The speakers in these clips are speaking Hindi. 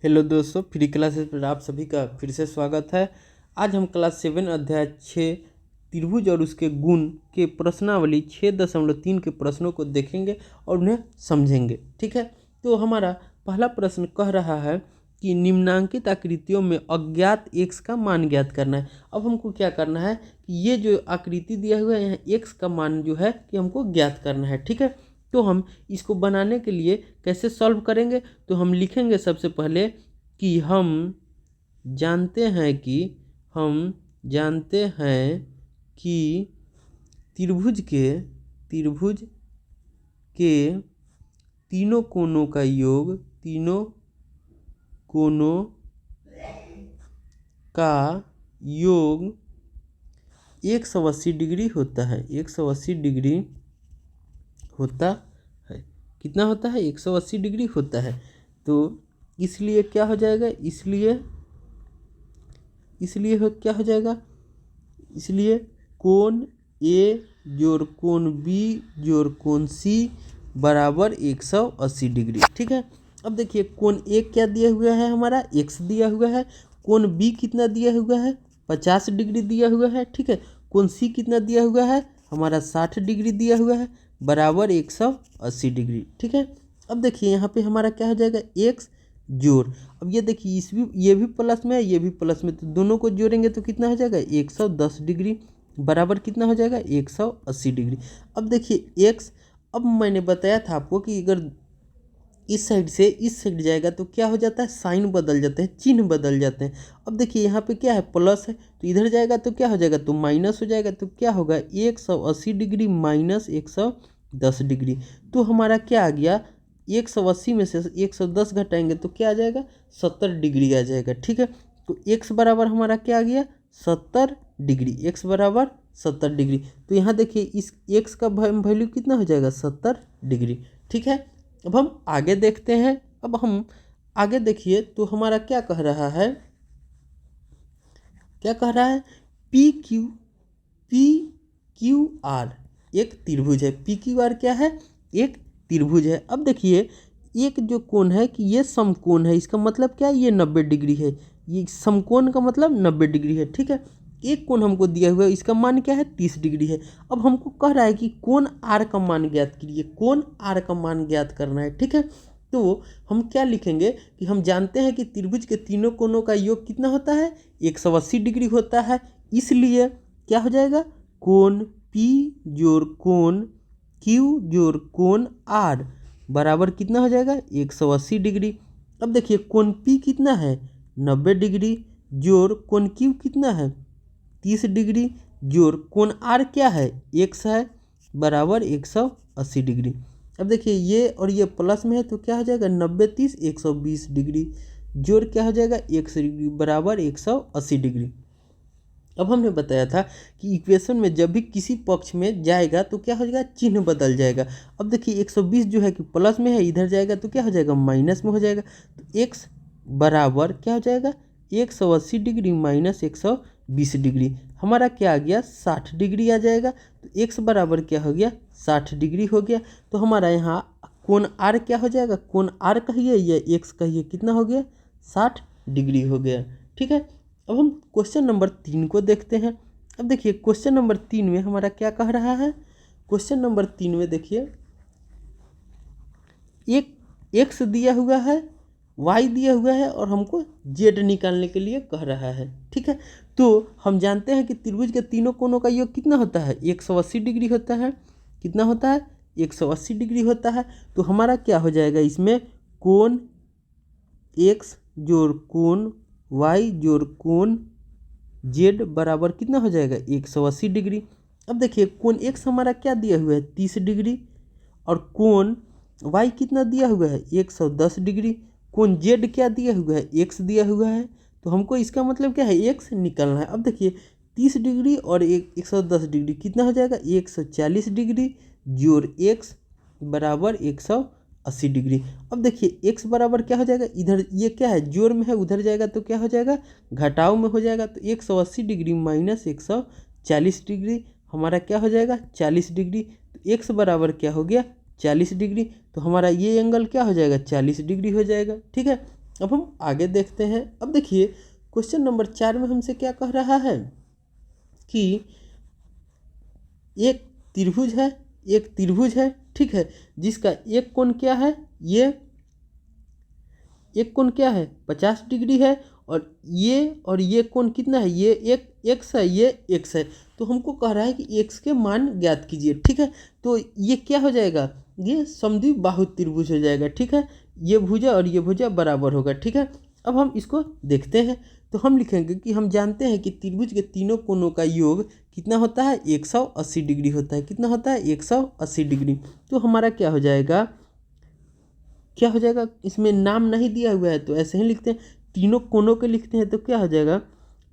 हेलो दोस्तों, फ्री क्लासेस पर आप सभी का फिर से स्वागत है। आज हम क्लास 7 अध्याय 6 त्रिभुज और उसके गुण के प्रश्नावली 6.3 के प्रश्नों को देखेंगे और उन्हें समझेंगे। ठीक है, तो हमारा पहला प्रश्न कह रहा है कि निम्नांकित आकृतियों में अज्ञात x का मान ज्ञात करना है। अब हमको क्या करना है कि ये जो आकृति दिया हुआ है यहाँ x का मान जो है कि हमको ज्ञात करना है। ठीक है, तो हम इसको बनाने के लिए कैसे सॉल्व करेंगे, तो हम लिखेंगे सबसे पहले कि हम जानते हैं कि त्रिभुज के तीनों कोनों का योग योग 180 डिग्री होता है। 180 डिग्री होता है। कितना होता है? 180 डिग्री होता है। तो इसलिए क्या हो जाएगा? इसलिए कोण ए जोड़ कोण बी जोड़ कोण सी बराबर 180 डिग्री। ठीक है, अब देखिए कोण ए क्या दिया हुआ है? हमारा x दिया हुआ है। कोण बी कितना दिया हुआ है? 50 डिग्री दिया हुआ है। ठीक है, कोण सी कितना दिया हुआ है? हमारा 60 डिग्री दिया हुआ है बराबर 180 डिग्री। ठीक है, अब देखिए यहाँ पे हमारा क्या हो जाएगा? x जोड़, अब ये देखिए ये भी प्लस में है, ये भी प्लस में, तो दोनों को जोड़ेंगे तो कितना हो जाएगा? 110 डिग्री बराबर कितना हो जाएगा? 180 डिग्री। अब देखिए x, अब मैंने बताया था आपको कि अगर इस साइड से इस साइड जाएगा तो क्या हो जाता है? साइन बदल जाते हैं, चिन्ह बदल जाते हैं। अब देखिए यहाँ पे क्या है? प्लस है, तो इधर जाएगा तो क्या हो जाएगा? तो माइनस हो जाएगा। तो क्या होगा? 180 डिग्री माइनस 110 डिग्री। तो हमारा क्या आ गया? 180 में से 110 घटाएंगे तो क्या आ जाएगा? 70 डिग्री आ जाएगा। ठीक है, तो x बराबर हमारा क्या आ गया? 70 डिग्री। x बराबर 70 डिग्री। तो यहाँ देखिए इस x का वैल्यू कितना हो जाएगा? 70 डिग्री। ठीक है, अब हम आगे देखते हैं। अब हम आगे देखिए तो हमारा क्या कह रहा है? पी क्यू आर एक त्रिभुज है। पी क्यू आर क्या है? एक त्रिभुज है। अब देखिए एक जो कोण है कि ये समकोण है, इसका मतलब क्या है? ये 90 डिग्री है। ये समकोण का मतलब 90 डिग्री है। ठीक है, एक कोण हमको दिया हुआ है, इसका मान क्या है? 30 डिग्री है। अब हमको कह रहा है कि कोण आर का मान ज्ञात कीजिए। कोण आर का मान ज्ञात करना है। ठीक है, तो हम क्या लिखेंगे कि हम जानते हैं कि त्रिभुज के तीनों कोणों का योग कितना होता है? 180 डिग्री होता है। इसलिए क्या हो जाएगा? कोण P जोड़ कोण Q जोड़ कोण R बराबर कितना हो जाएगा? 180 डिग्री। अब देखिए कोण P कितना है? 90 डिग्री जोड़ कोण Q कितना है? 30 डिग्री जोड़ कोण R क्या है? x है बराबर 180 डिग्री। अब देखिए ये और ये प्लस में है तो क्या हो जाएगा? 90 30 120 डिग्री जोड़ क्या हो जाएगा? 100 डिग्री बराबर 180 डिग्री। अब हमने बताया था कि इक्वेशन में जब भी किसी पक्ष में जाएगा तो क्या हो जाएगा? चिन्ह बदल जाएगा। अब देखिए 120 जो है कि प्लस में है, इधर जाएगा तो क्या हो जाएगा? माइनस में हो जाएगा। तो x बराबर क्या हो जाएगा? 180 डिग्री माइनस 120 डिग्री हमारा क्या आ गया? 60 डिग्री आ जाएगा। तो x बराबर क्या हो गया? 60 डिग्री हो गया। तो हमारा यहाँ कोण r क्या हो जाएगा? कोण r कहिए या x कहिए, कितना हो गया? 60 डिग्री हो गया। ठीक है, अब हम क्वेश्चन नंबर 3 को देखते हैं। अब देखिए क्वेश्चन नंबर 3 में हमारा क्या कह रहा है? क्वेश्चन नंबर 3 में देखिए एक x दिया हुआ है, y दिया हुआ है और हमको z निकालने के लिए कह रहा है। ठीक है, तो हम जानते हैं कि त्रिभुज के तीनों कोणों का योग कितना होता है? 180 डिग्री होता है। कितना होता है? 180 डिग्री होता है। तो हमारा क्या हो जाएगा इसमें? कोण x जोड़ कोण y जोड़ कोण z बराबर कितना हो जाएगा? 180 डिग्री। अब देखिए कोण x हमारा क्या दिया हुआ है? 30 डिग्री और कोण y कितना दिया हुआ है? 110 डिग्री। कोण z क्या दिया हुआ है? x दिया हुआ है। तो हमको इसका मतलब क्या है? x निकालना है। अब देखिए 30 डिग्री और 110 डिग्री कितना हो जाएगा? 140 डिग्री जोड़ x बराबर 180 डिग्री। अब देखिए x बराबर क्या हो जाएगा? इधर ये क्या है? जोड़ में है, उधर जाएगा तो क्या हो जाएगा? घटाव में हो जाएगा। तो 180 डिग्री माइनस 140 डिग्री हमारा क्या हो जाएगा? 40 डिग्री। तो x बराबर क्या हो गया? 40 डिग्री। तो हमारा ये एंगल क्या हो जाएगा? 40 डिग्री हो जाएगा। ठीक है, अब हम आगे देखते हैं। अब देखिए क्वेश्चन नंबर 4 में हमसे क्या कह रहा है कि एक त्रिभुज है, ठीक है, जिसका एक कोण क्या है, ये एक कोण क्या है 50 डिग्री है, और ये कोण कितना है, ये एक एक्स है, ये एक्स है। तो हमको कह रहा है कि एक्स के मान ज्ञात कीजिए, ठीक है। तो ये क्या हो जाएगा, ये समद्विबाहु त्रिभुज हो जाएगा, ठीक है। ये भुजा और ये भुजा बराबर होगा, ठीक है। अब हम इसको देखते हैं। तो हम लिखेंगे कि हम जानते हैं कि त्रिभुज के तीनों कोणों का योग कितना होता है, 180 डिग्री होता है। कितना होता है, 180 डिग्री। तो हमारा क्या हो जाएगा, इसमें नाम नहीं दिया हुआ है तो ऐसे ही लिखते हैं, तीनों कोनों के लिखते हैं। तो क्या हो जाएगा,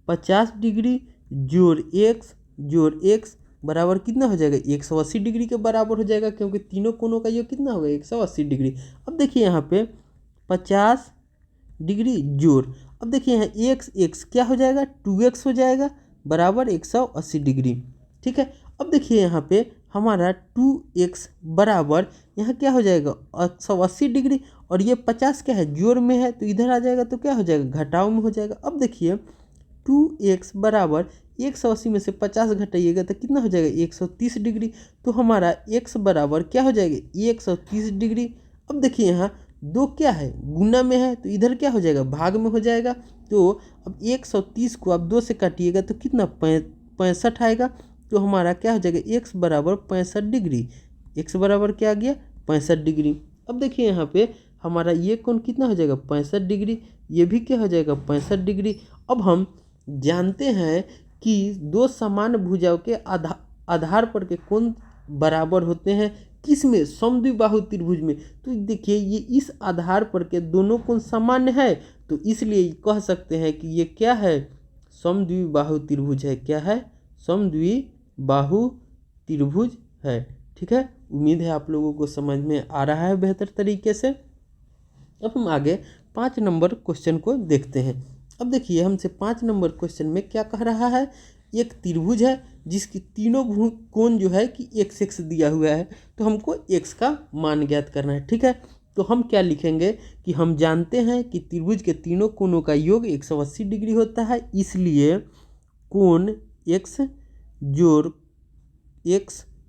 50 डिग्री जोड़ एक्स बराबर कितना हो जाएगा, 180 डिग्री के बराबर हो जाएगा, क्योंकि तीनों कोनों का योग कितना होगा, 180 डिग्री। अब देखिए यहाँ पे 50 डिग्री जोड़, अब देखिए यहाँ एक्स क्या हो जाएगा, 2x हो जाएगा बराबर 180 डिग्री, ठीक है। अब देखिए यहाँ पे हमारा 2x बराबर यहाँ क्या हो जाएगा 180 डिग्री, और ये 50 क्या है, जोड़ में है तो इधर आ जाएगा, तो क्या हो जाएगा, घटाव में हो जाएगा। अब देखिए 2x बराबर 180 में से 50 घटाइएगा तो कितना हो जाएगा, 130 डिग्री। तो हमारा x बराबर क्या हो जाएगा, 130 डिग्री। अब देखिए यहाँ दो क्या है, गुना में है तो इधर क्या हो जाएगा, भाग में हो जाएगा। तो अब 130 को आप 2 से काटिएगा तो कितना 65 आएगा। तो हमारा क्या हो जाएगा, x बराबर 65 डिग्री। x बराबर क्या आ गया, 65 डिग्री। अब देखिए यहाँ पे हमारा ये कोण कितना हो जाएगा, 65 डिग्री, ये भी क्या हो जाएगा, 65 डिग्री। अब हम जानते हैं कि दो समान भुजाओं के आधार पर के कोण बराबर होते हैं, किस में, समद्विबाहु त्रिभुज में। तो देखिए ये इस आधार पर के दोनों कोण समान है, तो इसलिए कह सकते हैं कि ये क्या है, समद्विबाहु त्रिभुज है। क्या है, समद्विबाहु त्रिभुज है, ठीक है। उम्मीद है आप लोगों को समझ में आ रहा है बेहतर तरीके से। अब हम आगे 5 नंबर क्वेश्चन को देखते हैं। अब देखिए हमसे 5 नंबर क्वेश्चन में क्या कह रहा है, एक त्रिभुज है जिसकी तीनों कोण जो है कि x दिया हुआ है, तो हमको x का मान ज्ञात करना है, ठीक है। तो हम क्या लिखेंगे कि हम जानते हैं कि त्रिभुज के तीनों कोणों का योग 180 डिग्री होता है, इसलिए कोण x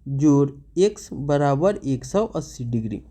जोड़ x बराबर 180 डिग्री,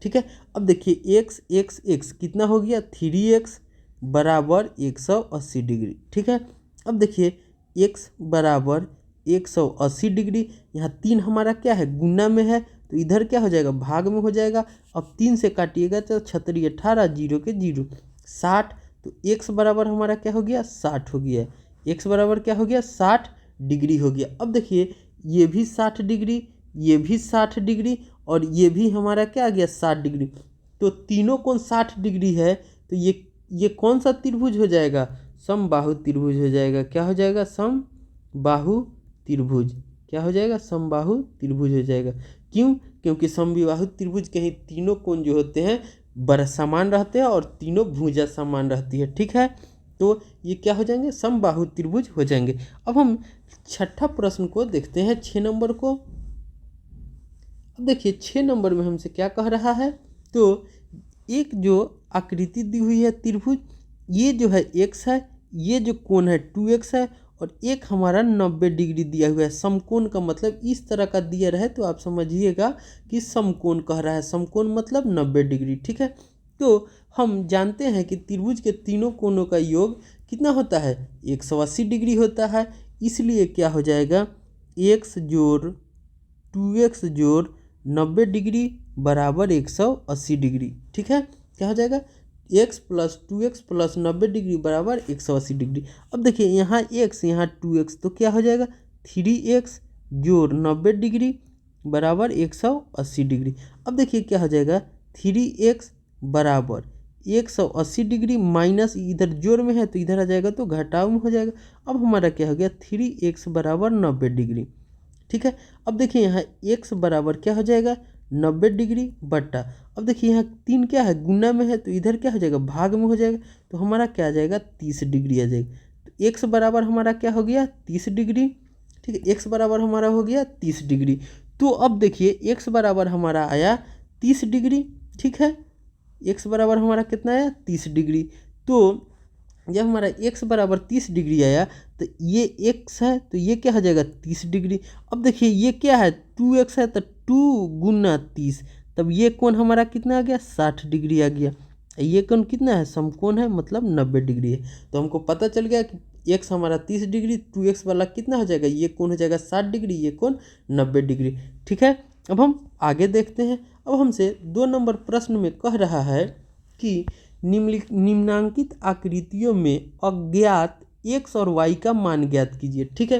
ठीक है। अब देखिए x कितना हो गया, 3x बराबर 180 डिग्री, ठीक है। अब देखिए x बराबर 180 डिग्री, यहाँ 3 हमारा क्या है, गुना में है तो इधर क्या हो जाएगा, भाग में हो जाएगा। अब 3 से काटिएगा तो 36 18 जीरो के जीरो 60, तो x बराबर हमारा क्या हो गया, 60 हो गया। x बराबर क्या हो गया, 60 डिग्री हो गया। अब देखिए ये भी 60 डिग्री, ये भी 60 डिग्री, और ये भी हमारा क्या आ गया, 60 डिग्री। तो तीनों कोण 60 डिग्री है, तो ये कौन सा त्रिभुज हो जाएगा, समबाहु त्रिभुज हो जाएगा। क्या हो जाएगा, समबाहु त्रिभुज। क्या हो जाएगा, समबाहु त्रिभुज हो जाएगा। क्यों, क्योंकि समबाहु त्रिभुज के ही तीनों कोण जो होते हैं बड़ा समान रहते हैं और तीनों भुजा समान रहती है, ठीक है। तो ये क्या हो जाएंगे, समबाहु त्रिभुज हो जाएंगे। अब हम छठा प्रश्न को देखते हैं, 6 नंबर को। अब देखिए 6 नंबर में हमसे क्या कह रहा है, तो एक जो आकृति दी हुई है त्रिभुज, ये जो है x है, ये जो कोण है 2x है, और एक हमारा 90 डिग्री दिया हुआ है। समकोण का मतलब इस तरह का दिया रहे तो आप समझिएगा कि समकोण कह रहा है, समकोण मतलब 90 डिग्री, ठीक है। तो हम जानते हैं कि त्रिभुज के तीनों कोणों का योग कितना होता है, 180 डिग्री होता है, इसलिए क्या हो जाएगा, x जोड़ 2x जोड़ 90 डिग्री बराबर 180 डिग्री, ठीक है। क्या हो जाएगा, x plus 2x plus 90 degree बराबर 180 डिग्री। अब देखिए यहाँ x यहाँ 2x, तो क्या हो जाएगा, 3x जोड़ 90 डिग्री बराबर 180 डिग्री। अब देखिए क्या हो जाएगा, 3x बराबर 180 डिग्री माइनस इधर जोड़ में है तो इधर आ जाएगा तो घटाव में हो जाएगा। अब हमारा क्या हो गया, 3x बराबर 90 डिग्री, ठीक है। अब देखिए यहाँ x बराबर क्या हो जाएगा, 90 डिग्री बट्टा, अब देखिए यहाँ 3 क्या है, गुना में है तो इधर क्या हो जाएगा, भाग में हो जाएगा। तो हमारा क्या आ जाएगा, 30 डिग्री आ जाएगा। तो x बराबर हमारा क्या हो गया, 30 डिग्री, ठीक है। x बराबर हमारा हो गया 30 डिग्री। तो अब देखिए x बराबर हमारा आया 30 डिग्री, ठीक है। x बराबर हमारा कितना आया 30 डिग्री। तो जब हमारा x बराबर 30 डिग्री आया तो ये x है तो ये क्या हो जाएगा 30 डिग्री। अब देखिए ये क्या है 2x है तो 2 गुना 30, तब ये कोण हमारा कितना आ गया 60 डिग्री आ गया। ये कोण कितना है समकोण है मतलब 90 डिग्री है। तो हमको पता चल गया कि x हमारा 30 डिग्री 2x वाला कितना हो जाएगा, ये कोण हो जाएगा 60 डिग्री, ये कोण 90 डिग्री। ठीक है, अब हम आगे देखते हैं। अब हमसे 2 नंबर प्रश्न में कह रहा है कि निम्नांकित आकृतियों में अज्ञात x और y का मान ज्ञात कीजिए। ठीक है,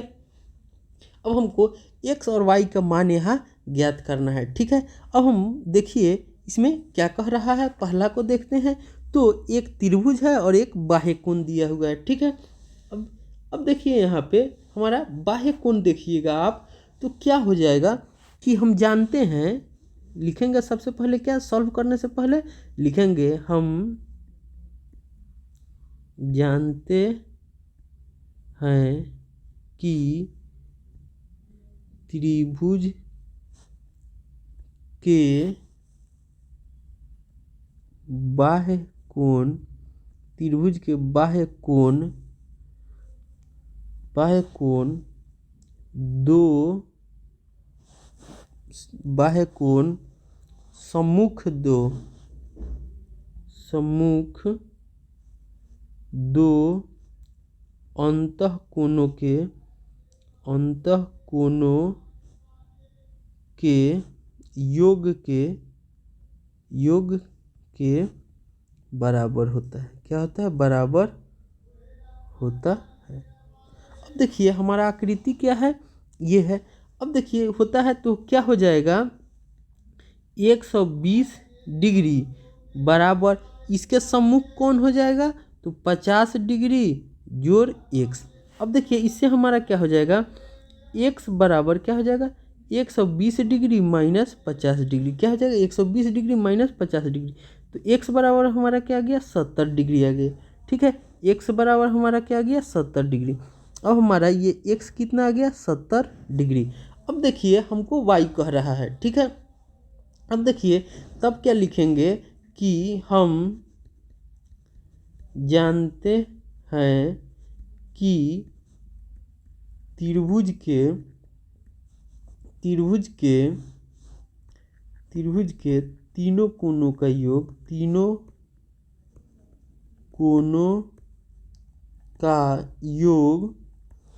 अब हमको x और y का मान यहाँ ज्ञात करना है। ठीक है, अब हम देखिए इसमें क्या कह रहा है, पहला को देखते हैं। तो एक त्रिभुज है और एक बाह्य कोण दिया हुआ है। ठीक है, अब देखिए यहाँ पे हमारा बाह्य कोण देखिएगा आप, तो क्या हो जाएगा कि हम जानते हैं, लिखेंगे सबसे पहले क्या, सॉल्व करने से पहले लिखेंगे हम जानते हैं कि त्रिभुज के बाह्य कोण, त्रिभुज के बाह्य कोण दो बाह्य कोण सम्मुख दो अंतःकोणों के योग के बराबर होता है। क्या होता है, बराबर होता है। अब देखिए हमारा आकृति क्या है, ये है। अब देखिए होता है तो क्या हो जाएगा 120 डिग्री बराबर इसके सम्मुख कौन हो जाएगा तो 50 डिग्री जोड़ x। अब देखिए इससे हमारा क्या हो जाएगा, x बराबर क्या हो जाएगा 120 डिग्री माइनस 50 डिग्री, क्या हो जाएगा 120 डिग्री माइनस 50 डिग्री। तो x बराबर हमारा क्या आ गया 70 डिग्री आ गया। ठीक है, x बराबर हमारा क्या आ गया 70 डिग्री। अब हमारा ये x कितना आ गया 70 डिग्री। अब देखिए हमको y कह रहा है। ठीक है, अब देखिए तब क्या लिखेंगे कि हम जानते हैं कि त्रिभुज के तीनों कोणों का योग, तीनों कोणों का योग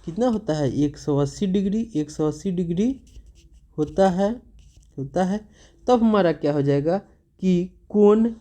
कितना होता है 180 डिग्री, 180 डिग्री होता है। तब हमारा क्या हो जाएगा कि कोण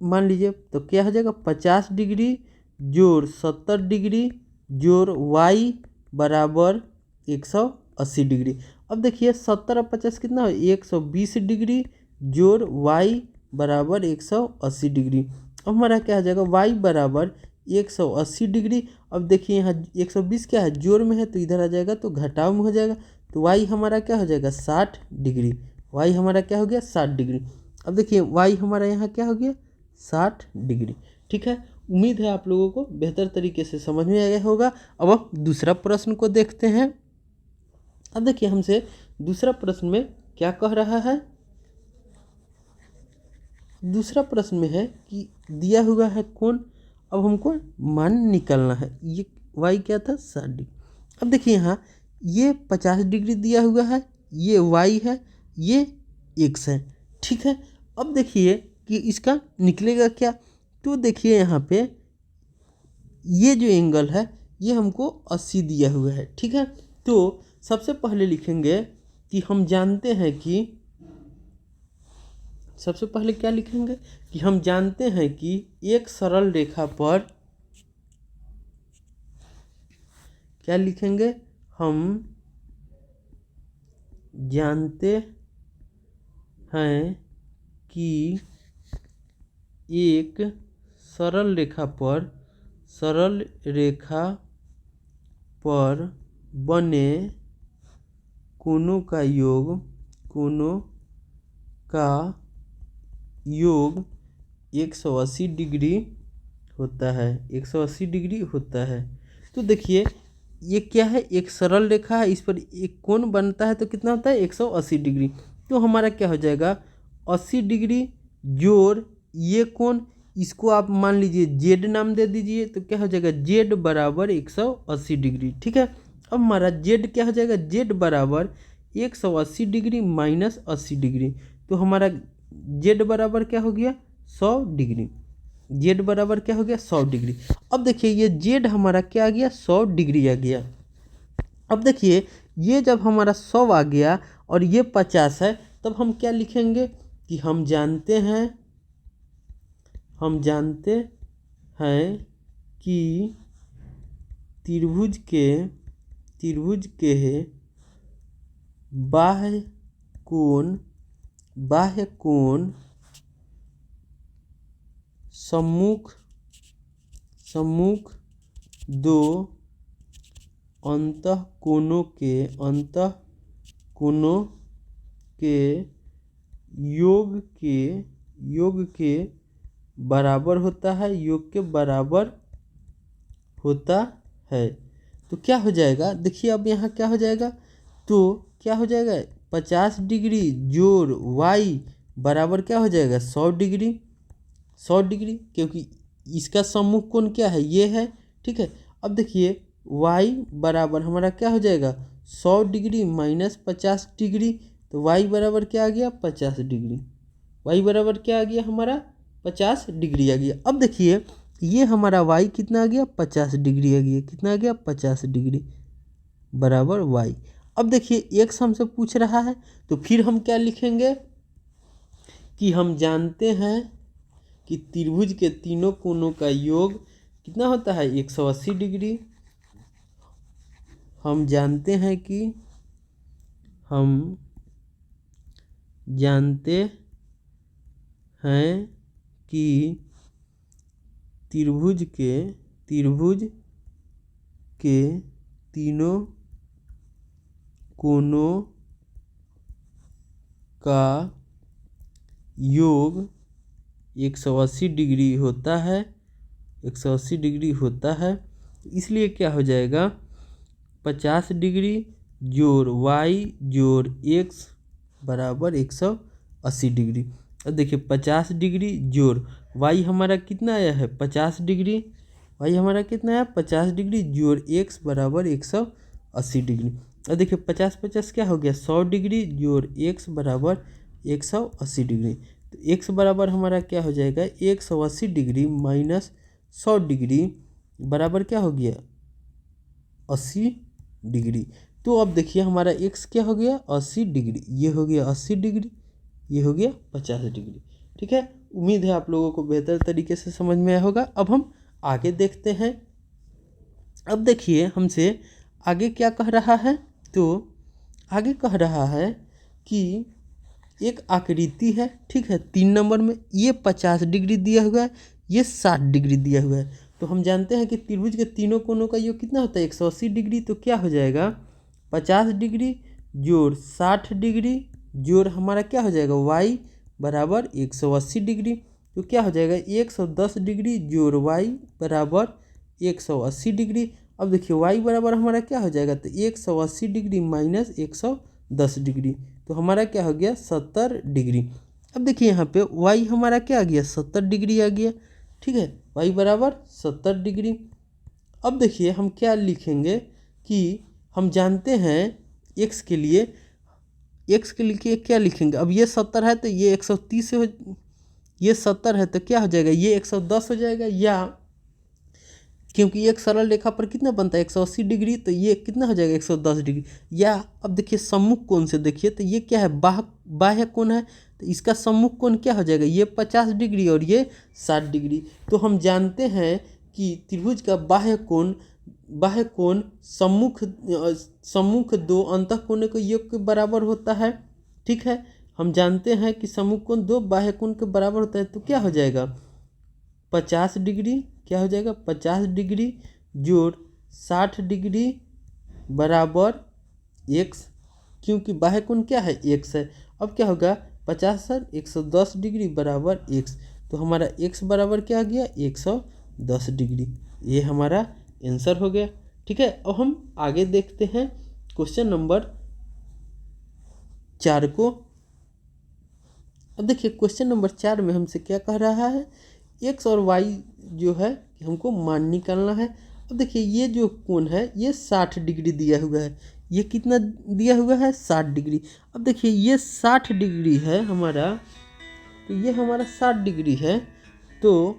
मान लीजिए तो क्या हो जाएगा 50 डिग्री जोड़ 70 डिग्री जोड़ y बराबर 180 डिग्री। अब देखिए 70 और 50 कितना है 120 डिग्री जोड़ y बराबर 180 डिग्री। अब हमारा क्या हो जाएगा y बराबर 180 डिग्री। अब देखिए यहाँ 120 क्या है जोड़ में है तो इधर आ जाएगा तो घटाव में हो जाएगा, तो y हमारा क्या हो जाएगा 60 डिग्री, y हमारा क्या हो गया 60 डिग्री। अब देखिए y हमारा यहाँ क्या हो गया 60 डिग्री। ठीक है, उम्मीद है आप लोगों को बेहतर तरीके से समझ में आ गया होगा। अब हम दूसरा प्रश्न को देखते हैं। अब देखिए हमसे दूसरा प्रश्न में क्या कह रहा है, दूसरा प्रश्न में है कि दिया हुआ है कोण, अब हमको मान निकालना है। ये y क्या था 60 डिग्री। अब देखिए यहाँ ये 50 डिग्री दिया हुआ है, ये y है, ये x है। ठीक है, अब देखिए कि इसका निकलेगा क्या, तो देखिए यहाँ पे ये जो एंगल है ये हमको 80 दिया हुआ है। ठीक है, तो सबसे पहले लिखेंगे कि हम जानते हैं कि, सबसे पहले क्या लिखेंगे कि हम जानते हैं कि एक सरल रेखा पर, क्या लिखेंगे, हम जानते हैं कि एक सरल रेखा पर बने कोणों का योग 180 डिग्री होता है, 180 डिग्री होता है। तो देखिए ये क्या है एक सरल रेखा है, इस पर एक कोण बनता है तो कितना होता है 180 डिग्री। तो हमारा क्या हो जाएगा 80 डिग्री जोड़ ये कोण, इसको आप मान लीजिए जेड नाम दे दीजिए, तो क्या हो जाएगा जेड बराबर 180 डिग्री। ठीक है, अब हमारा जेड क्या हो जाएगा, जेड बराबर 180 डिग्री माइनस 80 डिग्री, तो हमारा जेड बराबर क्या हो गया 100 डिग्री। जेड बराबर क्या हो गया 100 डिग्री। अब देखिए ये जेड हमारा क्या आ गया 100 डिग्री आ गया। अब देखिए ये जब हमारा 100 आ गया और ये 50 है, तब हम क्या लिखेंगे कि हम जानते हैं कि त्रिभुज के बाह्य कोण सम्मुख दो अंतःकोणों के योग के बराबर होता है, तो क्या हो जाएगा, देखिए अब यहाँ क्या हो जाएगा, तो क्या हो जाएगा 50 डिग्री जोड़ y बराबर क्या हो जाएगा 100 डिग्री, क्योंकि इसका सम्मुख कोण क्या है ये है। ठीक है, अब देखिए y बराबर हमारा क्या हो जाएगा 100 डिग्री माइनस 50 डिग्री, तो y बराबर क्या आ गया 50 डिग्री, y बराबर क्या आ गया हमारा 50 डिग्री आ गया। अब देखिए ये हमारा y कितना आ गया 50 डिग्री आ गया, कितना आ गया 50 डिग्री बराबर y। अब देखिए x हमसे पूछ रहा है, तो फिर हम क्या लिखेंगे कि हम जानते हैं कि त्रिभुज के तीनों कोणों का योग कितना होता है 180 डिग्री। हम जानते हैं कि त्रिभुज के तीनों कोणों का योग 180 डिग्री होता है, 180 डिग्री होता है, इसलिए क्या हो जाएगा 50 डिग्री जोड़ y जोड़ x बराबर 180 डिग्री। अब देखिए 50 डिग्री जोड़ y हमारा कितना आया है 50 डिग्री, y हमारा कितना आया 50 डिग्री जोड़ x बराबर 180 डिग्री। अब देखिए 50 क्या हो गया 100 डिग्री जोड़ x बराबर 180 डिग्री, तो x बराबर हमारा क्या हो जाएगा 180 डिग्री माइनस 100 डिग्री बराबर क्या हो गया 80 डिग्री। तो अब देखिए हमारा x क्या हो गया 80 डिग्री, ये हो गया 80 डिग्री, ये हो गया 50 डिग्री। ठीक है, उम्मीद है आप लोगों को बेहतर तरीके से समझ में आया होगा। अब हम आगे देखते हैं। अब देखिए हमसे आगे क्या कह रहा है, तो आगे कह रहा है कि एक आकृति है, ठीक है 3 नंबर में, ये 50 डिग्री दिया हुआ है, ये 60 डिग्री दिया हुआ है, तो हम जानते हैं कि त्रिभुज के तीनों कोणों का योग कितना होता है 180 डिग्री, तो क्या हो जाएगा 50 डिग्री जोड़ 60 डिग्री जोड़ हमारा क्या हो जाएगा y बराबर 180 डिग्री, तो क्या हो जाएगा 110 डिग्री जोड़ y बराबर 180 डिग्री। अब देखिए y बराबर हमारा क्या हो जाएगा, तो 180 डिग्री माइनस 110 डिग्री, तो हमारा क्या हो गया 70 डिग्री। अब देखिए यहाँ पे y हमारा क्या आ गया 70 डिग्री आ गया। ठीक है, y बराबर 70 डिग्री। अब देखिए हम क्या लिखेंगे कि हम जानते हैं x के लिए क्या लिखेंगे, अब ये 70 है तो ये 130 से ये 70 है तो क्या हो जाएगा ये 110 हो जाएगा, या क्योंकि एक सरल रेखा पर कितना बनता है 180 डिग्री, तो ये कितना हो जाएगा 110 डिग्री। या अब देखिए सम्मुख कोण से देखिए, तो ये क्या है बाह्य कोण है, तो इसका सम्मुख कोण क्या हो जाएगा ये 50 डिग्री और ये 60 डिग्री। तो हम जानते हैं कि त्रिभुज का बाह्य कोण सम्मुख दो अंतःकोणों के योग के बराबर होता है। ठीक है, हम जानते हैं कि सम्मुख कोण दो बाह्य कोण के बराबर होता है, तो क्या हो जाएगा 50 डिग्री, क्या हो जाएगा 50 डिग्री जोड़ 60 डिग्री बराबर x, क्योंकि बाह्य कोण क्या है x है। अब क्या होगा 50 सर 110 डिग्री बराबर x, तो हमारा x बराबर क्या आ गया 110 डिग्री, ये हमारा आंसर हो गया। ठीक है, अब हम आगे देखते हैं क्वेश्चन नंबर 4 को। अब देखिए क्वेश्चन नंबर 4 में हमसे क्या कह रहा है, एक्स और वाई जो है हमको मान निकालना है। अब देखिए ये जो कोण है ये 60 डिग्री दिया हुआ है, ये कितना दिया हुआ है 60 डिग्री। अब देखिए ये 60 डिग्री है हमारा, तो ये हमारा 60 डिग्री है, तो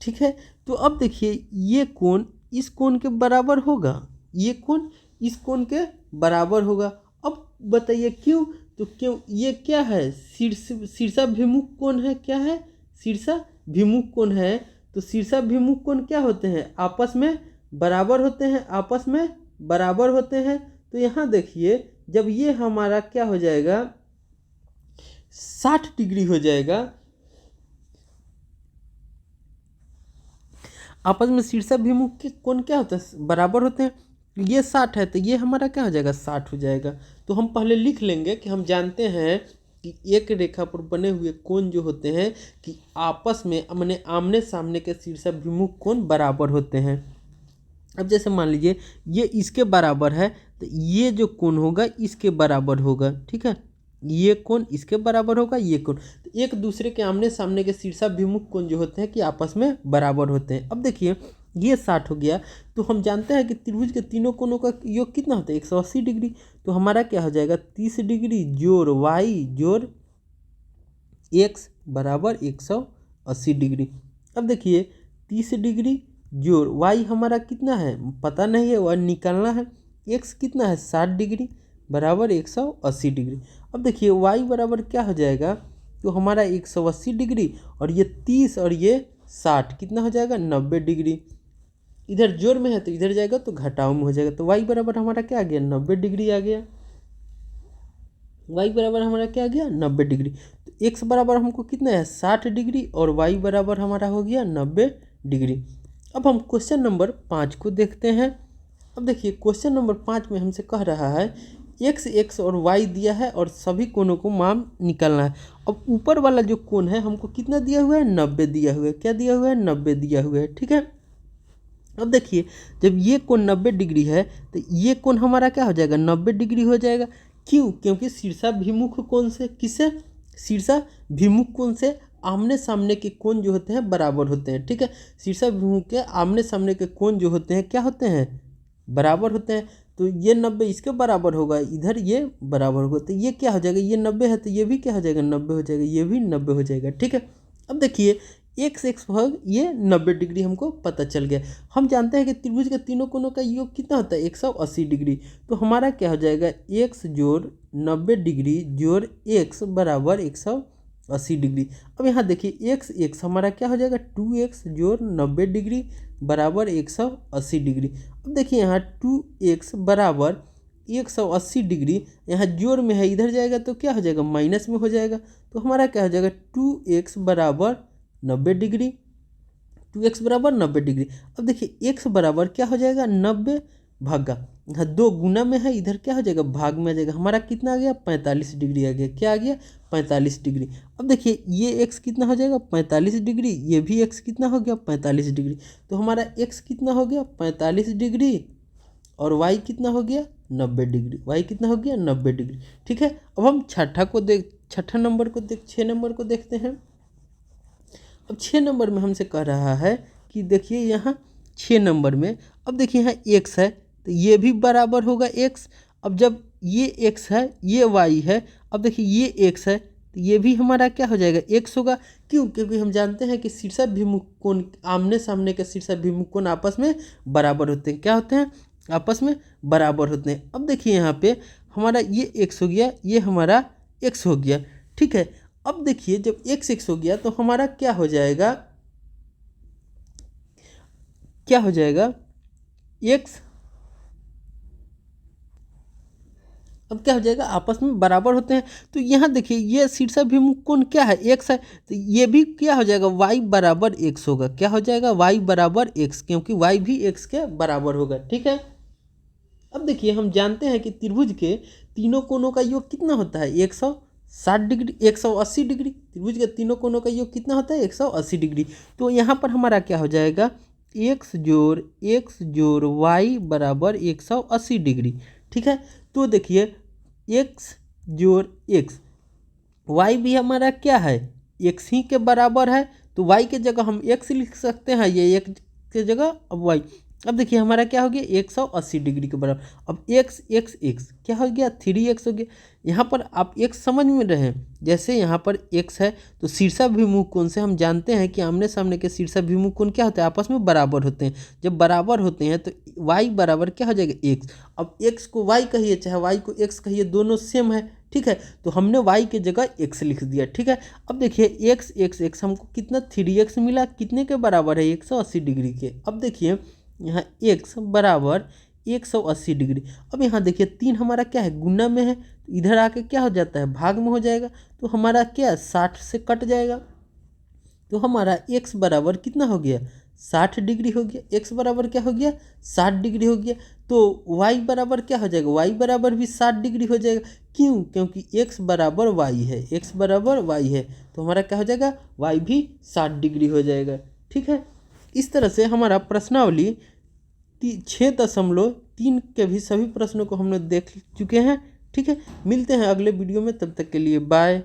ठीक है। तो अब देखिए ये कोण इस कोण के बराबर होगा, ये कोण इस कोण के बराबर होगा। अब बताइए क्यों, तो क्यों ये क्या है, शीर्षाभिमुख कोण है, क्या है शीर्षाभिमुख कोण है। तो शीर्षाभिमुख कोण क्या होते हैं, आपस में बराबर होते हैं, आपस में बराबर होते हैं। तो यहाँ देखिए जब ये हमारा क्या हो जाएगा 60 डिग्री हो जाएगा, आपस में शीर्षाभिमुख के कोण क्या होते हैं, बराबर होते हैं। ये 60 है तो ये हमारा क्या हो जाएगा 60 हो जाएगा। तो हम पहले लिख लेंगे कि हम जानते हैं कि एक रेखा पर बने हुए कोण जो होते हैं कि आपस में आमने सामने के शीर्षाभिमुख कोण बराबर होते हैं। अब जैसे मान लीजिए ये इसके बराबर है, तो ये जो कोण होगा इसके बराबर होगा, ठीक है। ये कोण इसके बराबर होगा, ये कोण, तो एक दूसरे के आमने सामने के शीर्षाभिमुख कोण जो होते हैं कि आपस में बराबर होते हैं। अब देखिए ये 60 हो गया, तो हम जानते हैं कि त्रिभुज के तीनों कोणों का योग कितना होता है 180 डिग्री। तो हमारा क्या हो जाएगा 30 डिग्री जोड़ वाई जोड़ एक्स बराबर 180 डिग्री। अब देखिए 30 डिग्री जोड़ वाई हमारा कितना है पता नहीं है, वह निकालना है। एक्स कितना है 60 डिग्री बराबर 180 डिग्री। अब देखिए वाई बराबर क्या हो जाएगा, तो हमारा 180 डिग्री और ये 30 और ये 60 कितना हो जाएगा 90 डिग्री। इधर जोड़ में है तो इधर जाएगा तो घटाव में हो जाएगा। तो वाई बराबर हमारा क्या आ गया 90 डिग्री आ गया। वाई बराबर हमारा क्या आ गया 90 डिग्री। तो एक्स बराबर हमको कितना है 60 डिग्री और वाई बराबर हमारा हो गया 90 डिग्री। अब हम क्वेश्चन नंबर 5 को देखते हैं। अब देखिए क्वेश्चन नंबर 5 में हमसे कह रहा है एक्स और वाई दिया है और सभी कोणों को मान निकालना है। अब ऊपर वाला जो कोण है हमको कितना दिया हुआ है 90 दिया हुआ है, क्या दिया हुआ है 90 दिया हुआ है, ठीक है। अब देखिए जब ये कोण 90 डिग्री है तो ये कोण हमारा क्या हो जाएगा 90 डिग्री हो जाएगा। क्यों, क्योंकि शीर्षाभिमुख कोण से किससे, शीर्षाभिमुख कोण से आमने सामने के कोण जो होते हैं बराबर होते हैं, ठीक है। शीर्षाभिमुख के आमने सामने के कोण जो होते हैं क्या होते हैं बराबर होते हैं। तो ये 90 इसके बराबर होगा, इधर ये बराबर होगा, तो ये क्या हो जाएगा ये 90 है तो ये भी क्या हो जाएगा 90 हो जाएगा, ये भी 90 हो जाएगा, ठीक है। अब देखिए एक्स भाग ये 90 डिग्री हमको पता चल गया। हम जानते हैं कि त्रिभुज के तीनों कोणों का योग कितना होता है 180 डिग्री। तो हमारा क्या हो जाएगा एक्स जोड़ 90 डिग्री जोड़ एक्स बराबर 180 डिग्री। अब यहाँ देखिए एक्स हमारा क्या हो जाएगा 2x जोड़ 90 डिग्री बराबर 180 डिग्री। अब देखिए यहाँ 2x बराबर 180 डिग्री, यहाँ जोड़ में है इधर जाएगा तो क्या हो जाएगा माइनस में हो जाएगा। तो हमारा क्या हो जाएगा 2x बराबर 90 डिग्री, 2x बराबर 90 डिग्री। अब देखिए x बराबर क्या हो जाएगा 90 भागा, यहाँ 2 गुना में है इधर क्या हो जाएगा भाग में आ जाएगा। हमारा कितना आ गया 45 डिग्री आ गया, क्या आ गया 45 डिग्री। अब देखिए ये x कितना हो जाएगा 45 डिग्री, ये भी x कितना हो गया 45 डिग्री। तो हमारा x कितना हो गया 45 डिग्री और y कितना हो गया 90 डिग्री, y कितना हो गया 90 डिग्री, ठीक है। अब हम छठा नंबर को 6 नंबर को देखते हैं। अब 6 नंबर में हमसे कह रहा है कि देखिए यहाँ 6 नंबर में, अब देखिए यहाँ x है तो ये भी बराबर होगा x। अब जब ये x है ये y है, अब देखिए ये x है तो ये भी हमारा क्या हो जाएगा x होगा। क्यों, क्योंकि हम जानते हैं कि शीर्षाभिमुख कोण आमने सामने के शीर्षाभिमुख कोण आपस में बराबर होते हैं, क्या होते हैं आपस में बराबर होते हैं। अब देखिए यहाँ पे हमारा ये x हो गया, ये हमारा x हो गया, ठीक है। अब देखिए जब x हो गया तो हमारा क्या हो जाएगा x, अब क्या हो जाएगा आपस में बराबर होते हैं। तो यहाँ देखिए ये शीर्षाभिमुख कोण क्या है x है, तो ये भी क्या हो जाएगा y बराबर x होगा, क्या हो जाएगा y बराबर x, क्योंकि y भी x के बराबर होगा, ठीक है। अब देखिए हम जानते हैं कि त्रिभुज के तीनों कोणों का योग कितना होता है 160 डिग्री 180 डिग्री। त्रिभुज के तीनों कोणों का योग कितना होता है 180 डिग्री। तो यहाँ पर हमारा क्या हो जाएगा x जोड़ y बराबर 180 डिग्री, ठीक है। तो देखिए x जोड़ एक्स, वाई भी हमारा क्या है एक्स ही के बराबर है, तो वाई के जगह हम एक्स लिख सकते हैं, ये एक्स के जगह अब वाई। अब देखिए हमारा क्या हो गया 180 डिग्री के बराबर। अब एक्स एक्स एक्स क्या हो गया 3x हो गया। यहाँ पर आप एक्स समझ में रहे हैं, जैसे यहाँ पर एक्स है तो शीर्षाभिमुख कोण से हम जानते हैं कि आमने सामने के शीर्षाभिमुख कोण क्या होते हैं, आपस में बराबर होते हैं। जब बराबर होते हैं तो वाई बराबर क्या हो जाएगा एक्स। अब एक्स को वाई कहिए चाहे वाई को एक्स कहिए, दोनों सेम है, ठीक है। तो हमने y के जगह x लिख दिया, ठीक है। अब देखिए x x x हमको कितना 3x मिला, कितने के बराबर है 180 डिग्री के। अब देखिए यहाँ x बराबर 180 डिग्री। अब यहाँ देखिए 3 हमारा क्या है गुना में है, तो इधर आके क्या हो जाता है भाग में हो जाएगा, तो हमारा क्या 60 से कट जाएगा, तो हमारा x बराबर कितना हो गया 60 डिग्री हो गया। x बराबर क्या हो गया 60 डिग्री हो गया। तो y बराबर क्या हो जाएगा, y बराबर भी 60 डिग्री हो जाएगा। क्यों, क्योंकि x बराबर y है, x बराबर y है, तो हमारा क्या हो जाएगा y भी 60 डिग्री हो जाएगा, ठीक है। इस तरह से हमारा प्रश्नावली 6.3 के भी सभी प्रश्नों को हमने देख चुके हैं, ठीक है। मिलते हैं अगले वीडियो में, तब तक के लिए बाय।